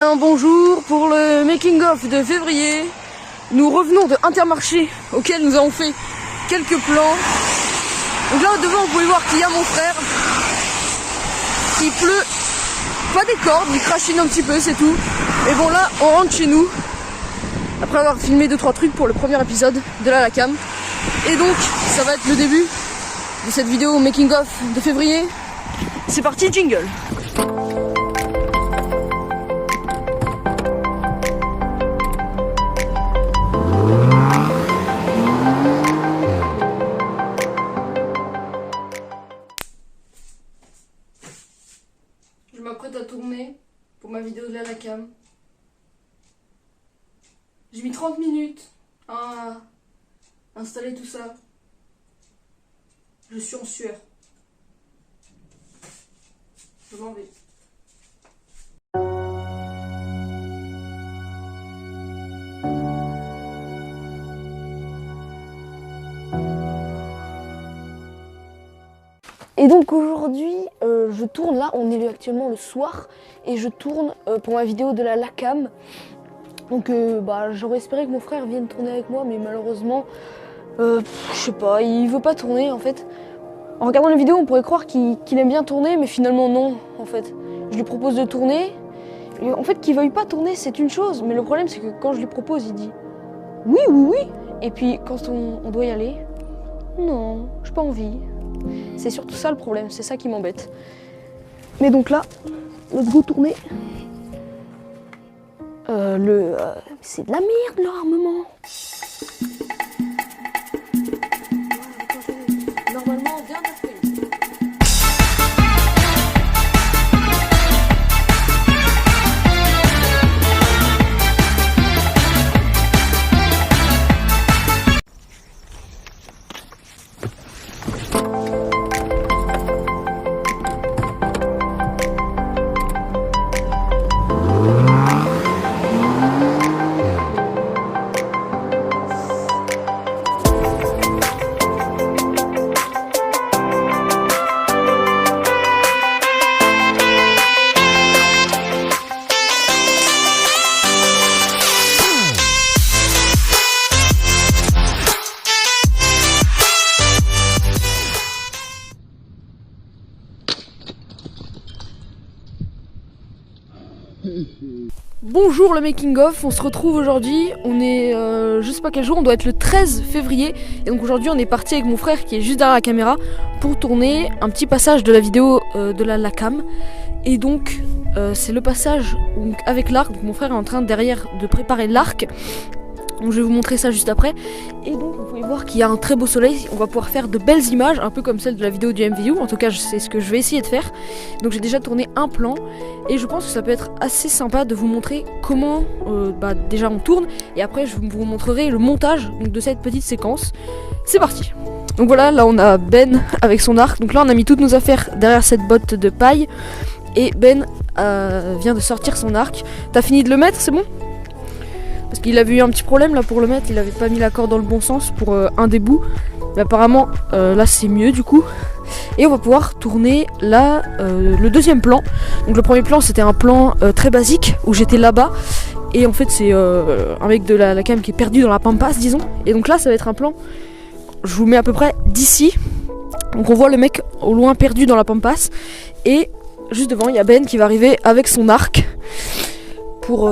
Un bonjour pour le making of de février. Nous revenons de Intermarché auquel nous avons fait quelques plans. Donc là devant vous pouvez voir qu'il y a mon frère. Il pleut, pas des cordes, il crachine un petit peu, c'est tout. Et bon là on rentre chez nous après avoir filmé 2-3 trucs pour le premier épisode de la cam. Et donc ça va être le début de cette vidéo making of de février. C'est parti, jingle. Je m'apprête à tourner pour ma vidéo de la cam. J'ai mis 30 minutes à installer tout ça. Je suis en sueur. Je m'en vais. Et donc aujourd'hui, je tourne là, on est actuellement le soir, et je tourne pour ma vidéo de la cam. Donc j'aurais espéré que mon frère vienne tourner avec moi, mais malheureusement, je sais pas, il veut pas tourner en fait. En regardant la vidéo, on pourrait croire qu'il aime bien tourner, mais finalement non, en fait. Je lui propose de tourner, et en fait qu'il veuille pas tourner, c'est une chose, mais le problème c'est que quand je lui propose, il dit oui, oui, oui, et puis quand on doit y aller, non, j'ai pas envie. C'est surtout ça le problème, c'est ça qui m'embête. Mais donc là, let's go tourner. C'est de la merde leur armement. Normalement, on vient d'appeler. Bonjour le making of, on se retrouve aujourd'hui, on est je sais pas quel jour, on doit être le 13 février. Et donc aujourd'hui on est parti avec mon frère qui est juste derrière la caméra pour tourner un petit passage de la vidéo de la cam. Et donc c'est le passage avec l'arc, donc mon frère est en train derrière de préparer l'arc. Donc je vais vous montrer ça juste après. Et donc vous pouvez voir qu'il y a un très beau soleil. On va pouvoir faire de belles images, un peu comme celle de la vidéo du MVU. En tout cas c'est ce que je vais essayer de faire. Donc j'ai déjà tourné un plan. Et je pense que ça peut être assez sympa de vous montrer comment déjà on tourne. Et après je vous montrerai le montage de cette petite séquence. C'est parti. Donc voilà, là on a Ben avec son arc. Donc là on a mis toutes nos affaires derrière cette botte de paille. Et Ben vient de sortir son arc. T'as fini de le mettre, c'est bon ? Parce qu'il avait eu un petit problème là pour le mettre, il avait pas mis la corde dans le bon sens pour un des bouts. Mais apparemment là c'est mieux du coup. Et on va pouvoir tourner là le deuxième plan. Donc le premier plan c'était un plan très basique où j'étais là-bas. Et en fait c'est un mec de la cam qui est perdu dans la pampas disons. Et donc là ça va être un plan, je vous mets à peu près d'ici. Donc on voit le mec au loin perdu dans la pampas. Et juste devant il y a Ben qui va arriver avec son arc. Pour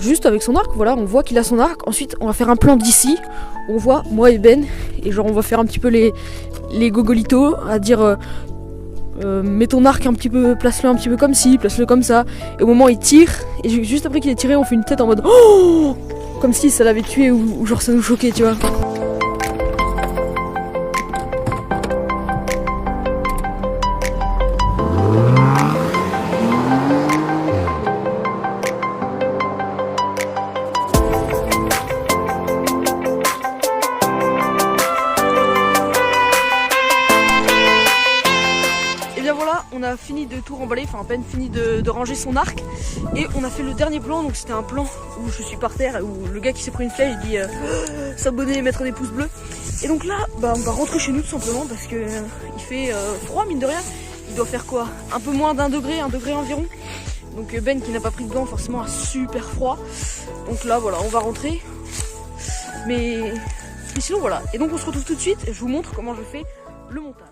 juste avec son arc, voilà, on voit qu'il a son arc. Ensuite on va faire un plan d'ici, on voit moi et Ben, et genre on va faire un petit peu les gogolitos, à dire mets ton arc un petit peu, place-le un petit peu comme ci, place-le comme ça. Et au moment où il tire, et juste après qu'il ait tiré, on fait une tête en mode oh, comme si ça l'avait tué ou genre ça nous choquait, tu vois. Voilà, on a fini de tout remballer, enfin à peine fini de ranger son arc. Et on a fait le dernier plan, donc c'était un plan où je suis par terre, où le gars qui s'est pris une flèche dit s'abonner et mettre des pouces bleus. Et donc là, on va rentrer chez nous tout simplement parce que il fait froid mine de rien. Il doit faire quoi? Un peu moins d'1 degré, 1 degré environ. Donc Ben qui n'a pas pris de gants forcément a super froid. Donc là voilà, on va rentrer. Mais sinon voilà. Et donc on se retrouve tout de suite. Je vous montre comment je fais le montage.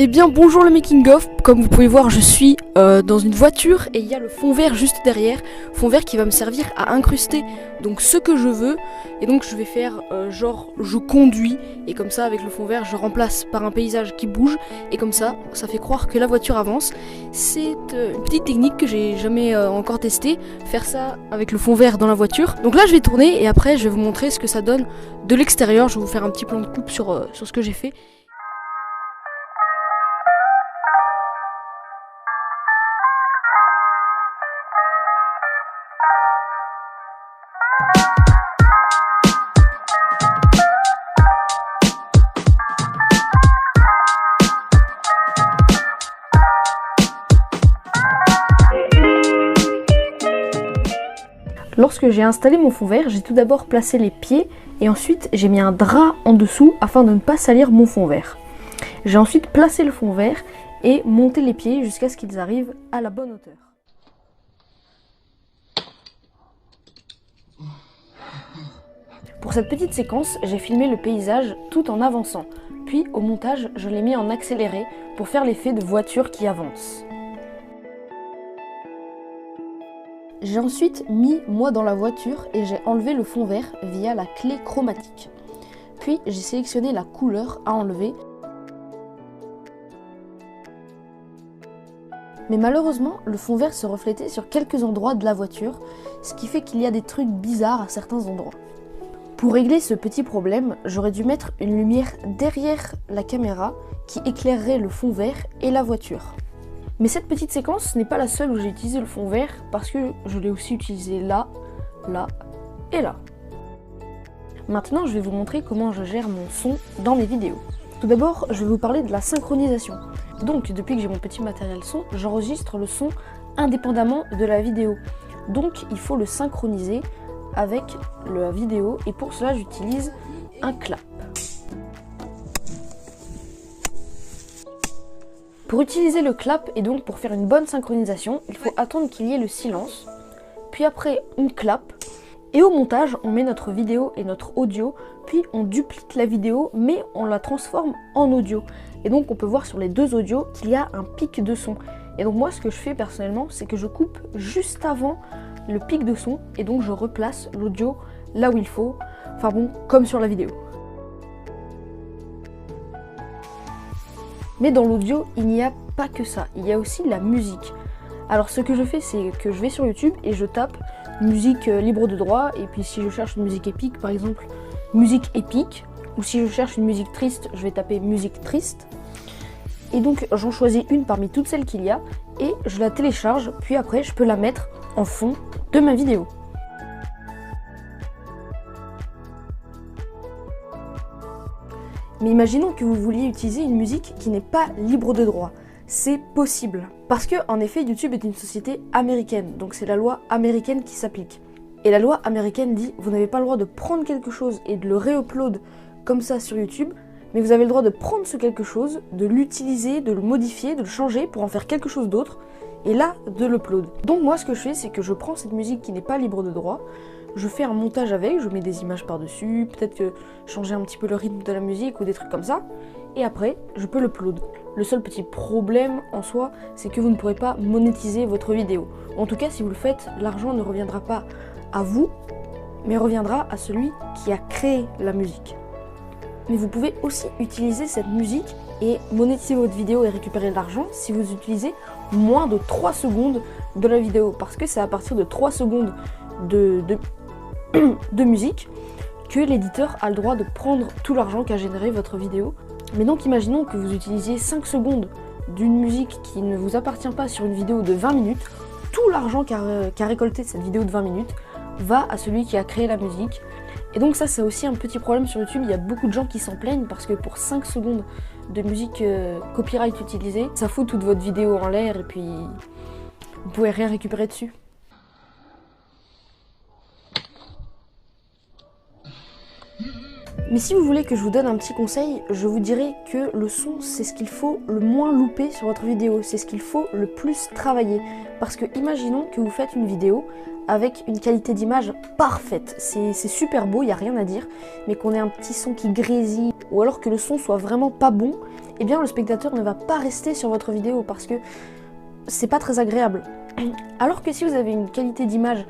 Eh bien bonjour le making of, comme vous pouvez voir je suis dans une voiture et il y a le fond vert juste derrière, fond vert qui va me servir à incruster donc ce que je veux et donc je vais faire genre je conduis et comme ça avec le fond vert je remplace par un paysage qui bouge et comme ça fait croire que la voiture avance. C'est une petite technique que j'ai jamais encore testée, faire ça avec le fond vert dans la voiture. Donc là je vais tourner et après je vais vous montrer ce que ça donne de l'extérieur, je vais vous faire un petit plan de coupe sur ce que j'ai fait. Lorsque j'ai installé mon fond vert, j'ai tout d'abord placé les pieds et ensuite j'ai mis un drap en dessous afin de ne pas salir mon fond vert. J'ai ensuite placé le fond vert et monté les pieds jusqu'à ce qu'ils arrivent à la bonne hauteur. Pour cette petite séquence, j'ai filmé le paysage tout en avançant. Puis au montage, je l'ai mis en accéléré pour faire l'effet de voiture qui avance. J'ai ensuite mis moi dans la voiture et j'ai enlevé le fond vert via la clé chromatique. Puis j'ai sélectionné la couleur à enlever. Mais malheureusement, le fond vert se reflétait sur quelques endroits de la voiture, ce qui fait qu'il y a des trucs bizarres à certains endroits. Pour régler ce petit problème, j'aurais dû mettre une lumière derrière la caméra qui éclairerait le fond vert et la voiture. Mais cette petite séquence n'est pas la seule où j'ai utilisé le fond vert parce que je l'ai aussi utilisé là, là et là. Maintenant, je vais vous montrer comment je gère mon son dans mes vidéos. Tout d'abord, je vais vous parler de la synchronisation. Donc, depuis que j'ai mon petit matériel son, j'enregistre le son indépendamment de la vidéo. Donc, il faut le synchroniser avec la vidéo et pour cela, j'utilise un clap. Pour utiliser le clap et donc pour faire une bonne synchronisation, il faut attendre qu'il y ait le silence, puis après on clap, et au montage on met notre vidéo et notre audio, puis on duplique la vidéo mais on la transforme en audio. Et donc on peut voir sur les deux audios qu'il y a un pic de son. Et donc moi ce que je fais personnellement c'est que je coupe juste avant le pic de son et donc je replace l'audio là où il faut, enfin bon comme sur la vidéo. Mais dans l'audio, il n'y a pas que ça, il y a aussi la musique. Alors ce que je fais, c'est que je vais sur YouTube et je tape musique libre de droit, et puis si je cherche une musique épique, par exemple, musique épique, ou si je cherche une musique triste, je vais taper musique triste. Et donc j'en choisis une parmi toutes celles qu'il y a, et je la télécharge, puis après je peux la mettre en fond de ma vidéo. Mais imaginons que vous vouliez utiliser une musique qui n'est pas libre de droit. C'est possible. Parce que, en effet, YouTube est une société américaine, donc c'est la loi américaine qui s'applique. Et la loi américaine dit, vous n'avez pas le droit de prendre quelque chose et de le réupload comme ça sur YouTube, mais vous avez le droit de prendre ce quelque chose, de l'utiliser, de le modifier, de le changer pour en faire quelque chose d'autre, et là, de l'upload. Donc moi, ce que je fais, c'est que je prends cette musique qui n'est pas libre de droit, je fais un montage avec, je mets des images par-dessus, peut-être que changer un petit peu le rythme de la musique ou des trucs comme ça, et après, je peux l'upload. Le seul petit problème en soi, c'est que vous ne pourrez pas monétiser votre vidéo. En tout cas, si vous le faites, l'argent ne reviendra pas à vous, mais reviendra à celui qui a créé la musique. Mais vous pouvez aussi utiliser cette musique et monétiser votre vidéo et récupérer de l'argent si vous utilisez moins de 3 secondes de la vidéo, parce que c'est à partir de 3 secondes de musique que l'éditeur a le droit de prendre tout l'argent qu'a généré votre vidéo. Mais donc imaginons que vous utilisiez 5 secondes d'une musique qui ne vous appartient pas sur une vidéo de 20 minutes, tout l'argent qu'a récolté cette vidéo de 20 minutes va à celui qui a créé la musique. Et donc ça c'est aussi un petit problème sur YouTube, il y a beaucoup de gens qui s'en plaignent parce que pour 5 secondes de musique copyright utilisée, ça fout toute votre vidéo en l'air et puis vous pouvez rien récupérer dessus. Mais si vous voulez que je vous donne un petit conseil, je vous dirais que le son, c'est ce qu'il faut le moins louper sur votre vidéo, c'est ce qu'il faut le plus travailler. Parce que imaginons que vous faites une vidéo avec une qualité d'image parfaite, c'est super beau, il n'y a rien à dire, mais qu'on ait un petit son qui grésille, ou alors que le son soit vraiment pas bon, eh bien le spectateur ne va pas rester sur votre vidéo parce que c'est pas très agréable. Alors que si vous avez une qualité d'image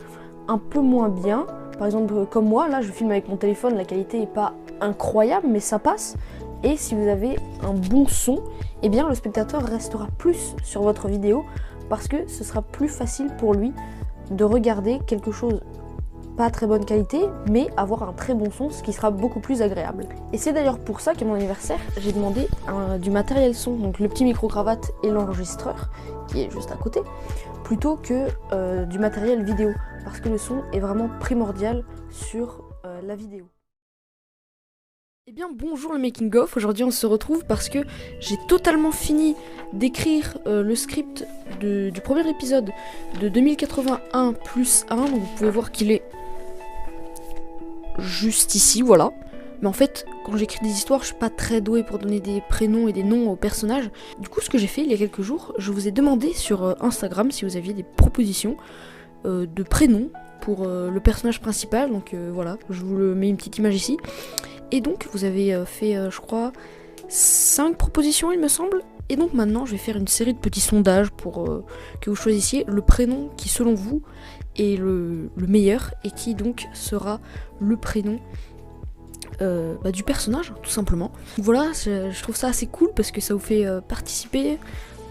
un peu moins bien, par exemple comme moi, là je filme avec mon téléphone, la qualité n'est pas incroyable mais ça passe, et si vous avez un bon son, eh bien le spectateur restera plus sur votre vidéo parce que ce sera plus facile pour lui de regarder quelque chose pas très bonne qualité mais avoir un très bon son, ce qui sera beaucoup plus agréable. Et c'est d'ailleurs pour ça qu'à mon anniversaire j'ai demandé du matériel son, donc le petit micro-cravate et l'enregistreur qui est juste à côté, plutôt que du matériel vidéo, parce que le son est vraiment primordial sur la vidéo. Eh bien bonjour le making of, aujourd'hui on se retrouve parce que j'ai totalement fini d'écrire le script du premier épisode de 2081 plus 1, donc vous pouvez voir qu'il est juste ici, voilà. Mais en fait, quand j'écris des histoires, je suis pas très douée pour donner des prénoms et des noms aux personnages. Du coup, ce que j'ai fait il y a quelques jours, je vous ai demandé sur Instagram si vous aviez des propositions de prénoms pour le personnage principal. Donc voilà, je vous mets une petite image ici. Et donc, vous avez fait, je crois, 5 propositions, il me semble. Et donc maintenant, je vais faire une série de petits sondages pour que vous choisissiez le prénom qui, selon vous, est le meilleur et qui donc sera le prénom du personnage, tout simplement. Voilà, je trouve ça assez cool parce que ça vous fait participer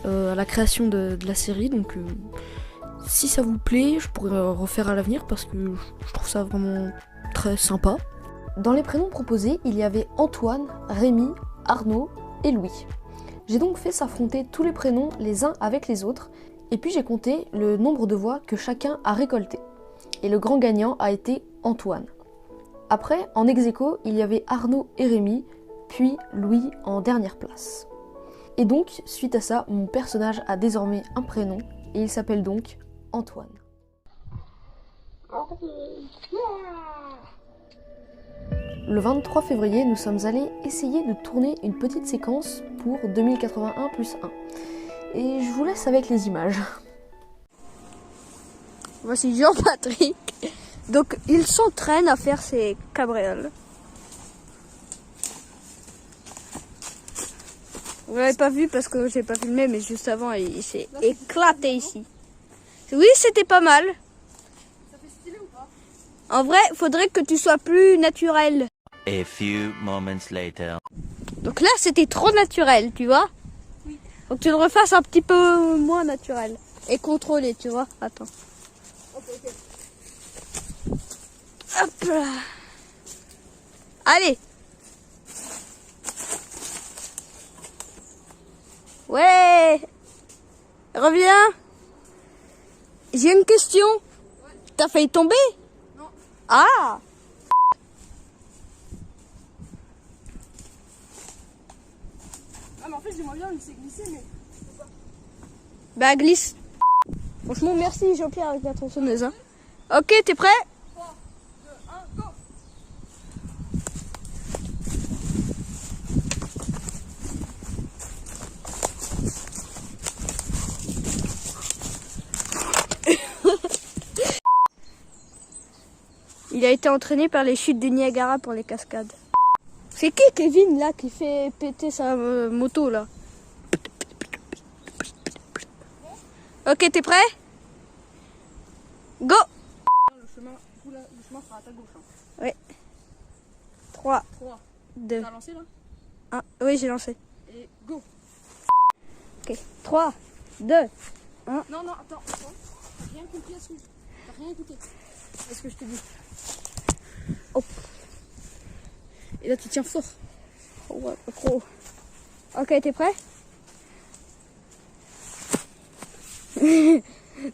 à la création de la série. Donc si ça vous plaît, je pourrais refaire à l'avenir parce que je trouve ça vraiment très sympa. Dans les prénoms proposés, il y avait Antoine, Rémi, Arnaud et Louis. J'ai donc fait s'affronter tous les prénoms les uns avec les autres, et puis j'ai compté le nombre de voix que chacun a récolté. Et le grand gagnant a été Antoine. Après, en ex-aequo, il y avait Arnaud et Rémi, puis Louis en dernière place. Et donc, suite à ça, mon personnage a désormais un prénom, et il s'appelle donc Antoine. Le 23 février, nous sommes allés essayer de tourner une petite séquence pour 2081 plus 1. Et je vous laisse avec les images. Voici Jean-Patrick. Donc il s'entraîne à faire ses cabrioles. Vous l'avez pas vu parce que j'ai pas filmé, mais juste avant il s'est éclaté ici. Oui, c'était pas mal. Ça fait stylé ou pas? En vrai, faudrait que tu sois plus naturel. A few moments later. Donc là, c'était trop naturel, tu vois. Oui. Donc tu le refasses un petit peu moins naturel. Et contrôlé, tu vois. Attends. Ok. Hop là. Allez. Ouais. Reviens. J'ai une question. Ouais. T'as failli tomber? Non. Ah. Ah mais en fait j'aimerais bien laisser glisser mais... Bah glisse. Franchement merci Jean-Pierre avec la tronçonneuse. Hein. Ok, t'es prêt? 3, 2, 1, go! Il a été entraîné par les chutes du Niagara pour les cascades. C'est qui Kevin là qui fait péter sa moto là? Ok, t'es prêt? Go! Le chemin sera à ta gauche. Hein. Ouais. 3, 3. 2, T'as lancé là? 1. Oui, j'ai lancé. Et go! Ok. 3, 2. Non, attends. T'as rien compris à ce que... T'as rien écouté. Est-ce que je te dis? Hop. Et là tu tiens fort. Oh, ouais, pas trop. Ok, t'es prêt?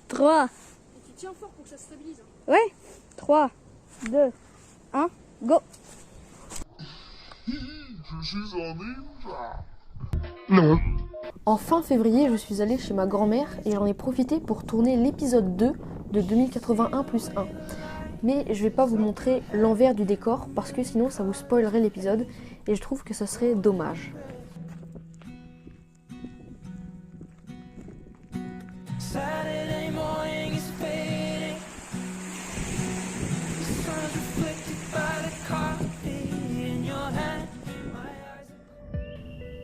3. Et tu tiens fort pour que ça se stabilise. Hein. Ouais. 3, 2, 1. Go! Je suis un ninja. Non. En fin février, je suis allée chez ma grand-mère et j'en ai profité pour tourner l'épisode 2 de 2081 plus 1. mais je vais pas vous montrer l'envers du décor parce que sinon ça vous spoilerait l'épisode et je trouve que ça serait dommage. Saturday morning is fading. The sun's reflected by the coffee in your hand.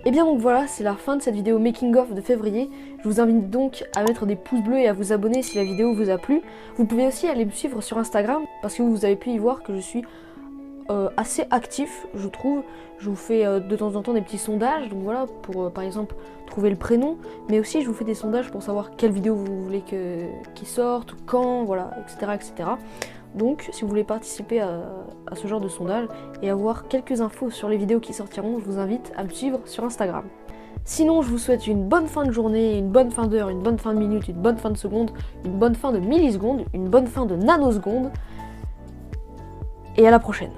Et bien donc voilà, c'est la fin de cette vidéo making of de février. Je vous invite donc à mettre des pouces bleus et à vous abonner si la vidéo vous a plu. Vous pouvez aussi aller me suivre sur Instagram parce que vous avez pu y voir que je suis assez actif, je trouve. Je vous fais de temps en temps des petits sondages, donc voilà, pour par exemple trouver le prénom, mais aussi je vous fais des sondages pour savoir quelle vidéo vous voulez qui sorte, quand, voilà, etc., etc. Donc si vous voulez participer à ce genre de sondage et avoir quelques infos sur les vidéos qui sortiront, je vous invite à me suivre sur Instagram. Sinon, je vous souhaite une bonne fin de journée, une bonne fin d'heure, une bonne fin de minute, une bonne fin de seconde, une bonne fin de milliseconde, une bonne fin de nanoseconde. Et à la prochaine.